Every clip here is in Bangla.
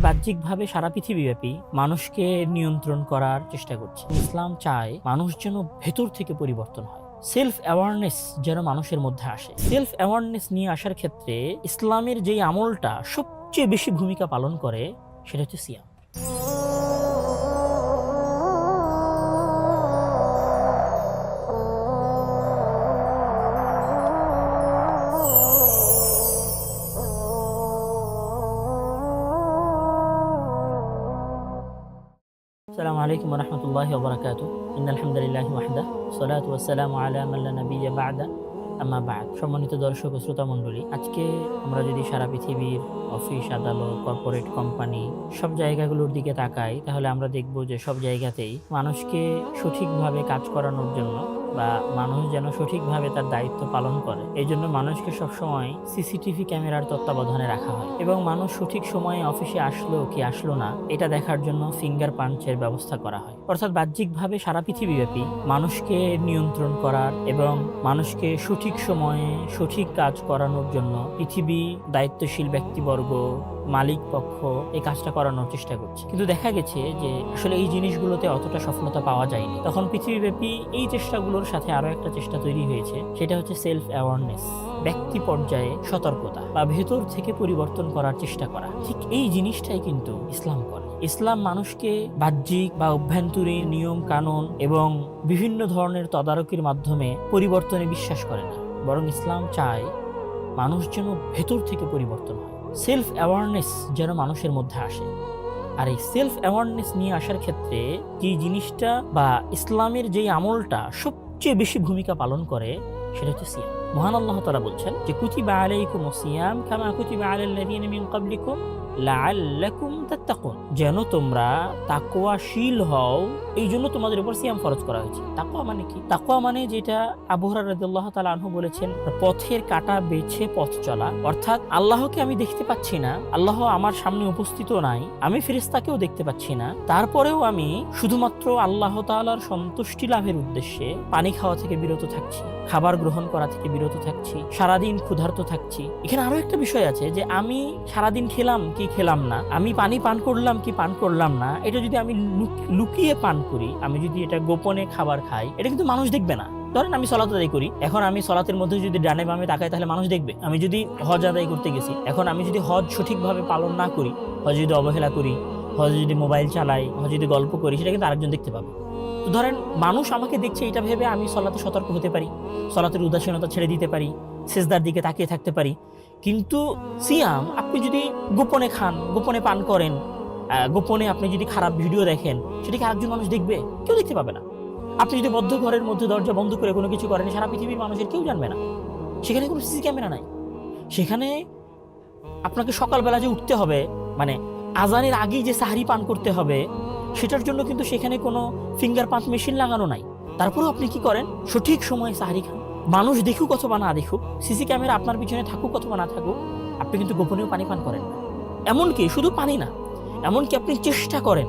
বাহ্যিকভাবে সারা পৃথিবীব্যাপী মানুষকে নিয়ন্ত্রণ করার চেষ্টা করছে। ইসলাম চায় মানুষ যেন ভেতর থেকে পরিবর্তন হয়, সেলফ অ্যাওয়ারনেস যেন মানুষের মধ্যে আসে। সেলফ অ্যাওয়ারনেস নিয়ে আসার ক্ষেত্রে ইসলামের যেই আমলটা সবচেয়ে বেশি ভূমিকা পালন করে সেটা হচ্ছে সিয়াম। আসসালামু আলাইকুম ওয়া রাহমাতুল্লাহি ওয়া বারাকাতুহু। ইন্নাল হামদুলিল্লাহি ওয়াহদাহ ওয়াসসালাতু ওয়াসসালামু আলা মান লা নাবিয়্যা বা'দা আম্মা বা'দ। সম্মানিত দর্শক ও শ্রোতা মণ্ডলী, আজকে আমরা যদি সারা পৃথিবীর অফিস, আদালত, কর্পোরেট কোম্পানি সব জায়গাগুলোর দিকে তাকাই, তাহলে আমরা দেখব যে সব জায়গাতেই মানুষকে সঠিকভাবে কাজ করানোর জন্য বা মানুষ যেন সঠিকভাবে তার দায়িত্ব পালন করে, এই জন্য মানুষকে সবসময় সিসিটিভি ক্যামেরার তত্ত্বাবধানে রাখা হয় এবং মানুষ সঠিক সময়ে অফিসে আসলো কি আসলো না এটা দেখার জন্য ফিঙ্গার পাঞ্চের ব্যবস্থা করা হয়। অর্থাৎ বাহ্যিকভাবে সারা পৃথিবীব্যাপী মানুষকে নিয়ন্ত্রণ করার এবং মানুষকে সঠিক সময়ে সঠিক কাজ করানোর জন্য পৃথিবী দায়িত্বশীল ব্যক্তিবর্গ, মালিক পক্ষ এই কাজটা করানোর চেষ্টা করছে। কিন্তু দেখা গেছে যে আসলে এই জিনিসগুলোতে অতটা সফলতা পাওয়া যায়নি। তখন পৃথিবীব্যাপী এই চেষ্টাগুলোর সাথে আরো একটা চেষ্টা তৈরি হয়েছে, সেটা হচ্ছে সেলফ অ্যাওয়ারনেস, ব্যক্তি পর্যায়ে সতর্কতা বা ভেতর থেকে পরিবর্তন করার চেষ্টা করা। ঠিক এই জিনিসটাই কিন্তু ইসলাম করে। ইসলাম মানুষকে বাহ্যিক বা অভ্যন্তরীণ নিয়ম কানুন এবং বিভিন্ন ধরনের তদারকির মাধ্যমে পরিবর্তনে বিশ্বাস করে না, বরং ইসলাম চায় মানুষ যেন ভেতর থেকে পরিবর্তন হয়, সেলফ অ্যাওয়ারনেস যেন মানুষের মধ্যে আসে। আর এই সেলফ অ্যাওয়ারনেস নিয়ে আসার ক্ষেত্রে যে জিনিসটা বা ইসলামের যেই আমলটা সবচেয়ে বেশি ভূমিকা পালন করে সেটা হচ্ছে সিয়াম। মহান আল্লাহ তাআলা বলছেন যে কুতিবা আলাইকুমুস সিয়াম কামা কুতিবা আলাল লাযিনা মিন ক্বাবলিকুম লাআল্লাকুম তাত্তাকুন, যেন তোমরা তাকওয়াশীল হও এই জন্য তোমাদের উপর সিয়াম ফরজ করা হয়েছে। তাকওয়া মানে কি? তাকওয়া মানে যেটা আবু হুরায়রা রাদিয়াল্লাহু তাআলা আনহু বলেছেন, পথের কাঁটা বেছে পথ চলা। অর্থাৎ আল্লাহকে আমি দেখতে পাচ্ছি না, আল্লাহ আমার সামনে উপস্থিত নাই, আমি ফেরেশতাকেও দেখতে পাচ্ছি না, তারপরেও আমি শুধুমাত্র আল্লাহ তাআলার সন্তুষ্টি লাভের উদ্দেশ্যে পানি খাওয়া থেকে বিরত থাকছি, খাবার গ্রহণ করা থেকে বিরত থাকছি, সারাদিন ক্ষুধার্ত থাকছি। এখানে আরো একটা বিষয় আছে যে আমি সারাদিন খেলাম কি খেলাম না, আমি পানি পান করলাম কি পান করলাম না, এটা যদি আমি লুকিয়ে পান করি, আমি যদি এটা গোপনে খাবার খাই, এটা কিন্তু মানুষ দেখবে না। ধরেন আমি সলাত আদায় করি, এখন আমি সলাতের মধ্যে যদি ডানে বামে তাকাই তাহলে মানুষ দেখবে। আমি যদি হজ আদায় করতে গেছি, এখন আমি যদি হজ সঠিকভাবে পালন না করি, হজ যদি অবহেলা করি, হজ যদি মোবাইল চালাই, হজ যদি গল্প করি, সেটা কিন্তু আরেকজন দেখতে পাবে। তো ধরেন মানুষ আমাকে দেখছে এটা ভেবে আমি সলাতে সতর্ক হতে পারি, সলাতের উদাসীনতা ছেড়ে দিতে পারি, সেজদার দিকে তাকিয়ে থাকতে পারি। কিন্তু সিয়াম আপনি যদি গোপনে খান, গোপনে পান করেন, গোপনে আপনি যদি খারাপ ভিডিও দেখেন, সেটাকে আরেকজন মানুষ দেখবে? কেউ দেখতে পাবে না। আপনি যদি বদ্ধ ঘরের মধ্যে দরজা বন্ধ করে কোনো কিছু করেন, সারা পৃথিবীর মানুষের কেউ জানবে না। সেখানে কোনো সিসি ক্যামেরা নাই। সেখানে আপনাকে সকালবেলা যে উঠতে হবে, মানে আজানের আগেই যে সাহরি পান করতে হবে, সেটার জন্য কিন্তু সেখানে কোনো ফিঙ্গার পাম্প মেশিন লাগানো নাই। তারপরেও আপনি কি করেন? সঠিক সময়ে সাহরি খান। মানুষ দেখুক অথবা না দেখুক, সিসি ক্যামেরা আপনার পিছনে থাকুক অথবা না থাকুক, আপনি কিন্তু গোপনেও পানি পান করেন না। এমনকি শুধু পানি না, এমনকি আপনি চেষ্টা করেন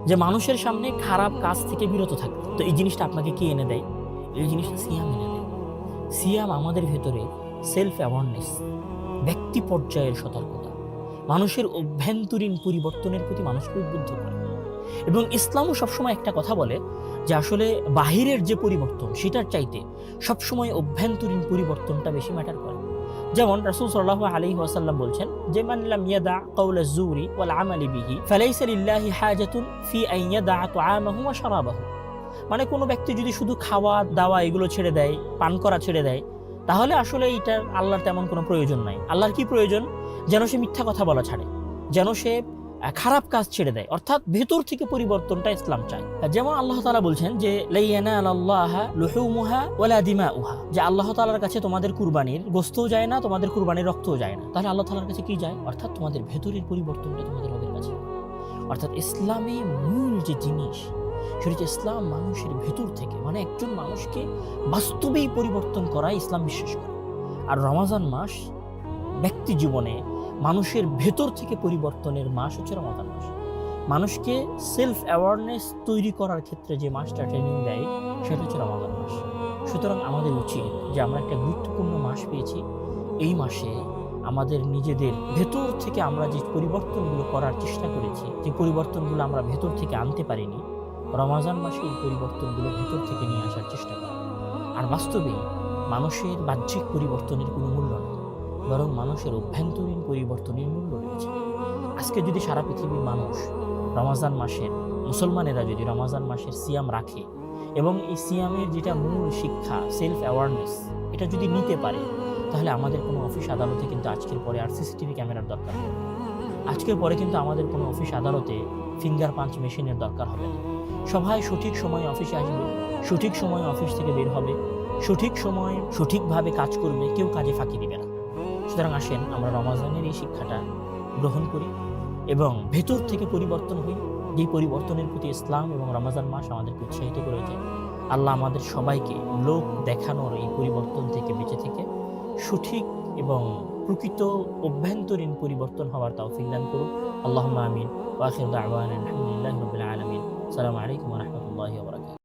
যে মানুষের সামনে খারাপ কাজ থেকে বিরত থাকতে। তো এই জিনিসটা আপনাকে কি এনে দেয়? এই জিনিসটা সিয়াম এনে দেয়। সিয়াম আমাদের ভেতরে সেলফ অ্যাওয়ারনেস, ব্যক্তি পর্যায়ের সতর্কতা, মানুষের অভ্যন্তরীণ পরিবর্তনের প্রতি মানুষকে উদ্বুদ্ধ করে। এবং ইসলামও সবসময় একটা কথা বলে যে আসলে বাহিরের যে পরিবর্তন সেটার চাইতে সবসময় অভ্যন্তরীণ পরিবর্তনটা বেশি ম্যাটার করে। যেমন রাসূল সাল্লাল্লাহু আলাইহি ওয়াসাল্লাম বলছেন যে মান লাম ইয়াদা কাওলা যুরি ওয়াল আমালি বিহি ফালাইসা লিল্লাহি হাজাতুন ফি আন ইয়াদা তুআমাহু ওয়া শারাবাহু। মানে কোনো ব্যক্তি যদি শুধু খাওয়া দাওয়া এগুলো ছেড়ে দেয়, পান করা ছেড়ে দেয়, তাহলে আসলে এটার আল্লাহর তেমন কোনো প্রয়োজন নাই। আল্লাহর কি প্রয়োজন? যেন সে মিথ্যা কথা বলা ছাড়ে, যেন সে খারাপ কাজ ছেড়ে দেয়। অর্থাৎ ভেতর থেকে পরিবর্তনটা ইসলাম চায়। যেমন আল্লাহ তাআলা বলছেন যে লা ইয়ানালাল্লাহা লুহুমুহা ওয়ালা দিমাউহা, যে আল্লাহ তাআলার কাছে তোমাদের কুরবানির গোশতও যায় না, তোমাদের কুরবানির রক্তও যায় না। তাহলে আল্লাহ তাআলার কাছে কি যায়? অর্থাৎ তোমাদের ভেতরের পরিবর্তনটা তোমাদের রবের কাছে। অর্থাৎ ইসলামে মূল যে জিনিস সেটা হচ্ছে ইসলাম মানুষের ভেতর থেকে, মানে একজন মানুষকে বাস্তবেই পরিবর্তন করাই ইসলাম বিশ্বাস করে। আর রমাজান মাস ব্যক্তি জীবনে মানুষের ভেতর থেকে পরিবর্তনের মাস হচ্ছে রমাদান মাস। মানুষকে সেলফ অ্যাওয়ারনেস তৈরি করার ক্ষেত্রে যে মাসটা ট্রেনিং দেয় সেটা হচ্ছে রমাদান মাস। সুতরাং আমাদের উচিত যে আমরা একটা গুরুত্বপূর্ণ মাস পেয়েছি, এই মাসে আমাদের নিজেদের ভেতর থেকে আমরা যে পরিবর্তনগুলো করার চেষ্টা করেছি, যে পরিবর্তনগুলো আমরা ভেতর থেকে আনতে পারিনি, রমাজান মাসে এই পরিবর্তনগুলো ভেতর থেকে নিয়ে আসার চেষ্টা করা। আর বাস্তবেই মানুষের বাহ্যিক পরিবর্তনের কোনো মূল্য নেই, বরং মানুষের অভ্যন্তরীণ পরিবর্তনের মূল্য রয়েছে। আজকে যদি সারা পৃথিবীর মানুষ রমাজান মাসের, মুসলমানেরা যদি রমাজান মাসের সিয়াম রাখে এবং এই সিয়ামের যেটা মূল শিক্ষা, সেলফ অ্যাওয়ারনেস, এটা যদি নিতে পারে, তাহলে আমাদের কোনো অফিস আদালতে কিন্তু আজকের পরে আর সিসিটিভি ক্যামেরার দরকার হবে না। আজকের পরে কিন্তু আমাদের কোনো অফিস আদালতে ফিঙ্গার পাঞ্চ মেশিনের দরকার হবে না। সবাই সঠিক সময়ে অফিসে আসবে, সঠিক সময়ে অফিস থেকে বের হবে, সঠিক সময়ে সঠিকভাবে কাজ করবে, কেউ কাজে ফাঁকি দিবে না। সুতরাং আসেন আমরা রমাজানের এই শিক্ষাটা গ্রহণ করি এবং ভেতর থেকে পরিবর্তন হই, যেই পরিবর্তনের প্রতি ইসলাম এবং রমাজান মাস আমাদেরকে উৎসাহিত করেছে। আল্লাহ আমাদের সবাইকে লোক দেখানোর এই পরিবর্তন থেকে বেঁচে থেকে সঠিক এবং প্রকৃত অভ্যন্তরীণ পরিবর্তন হওয়ার তৌফিক দান করুন। আল্লাহুম্মা আমিন। ওয়া আখিরু দাওয়ানা আলহামদুলিল্লাহি রাব্বিল আলামিন। আসসালামু আলাইকুম ওয়া রাহমাতুল্লাহি ওয়া বারাকাতুহু।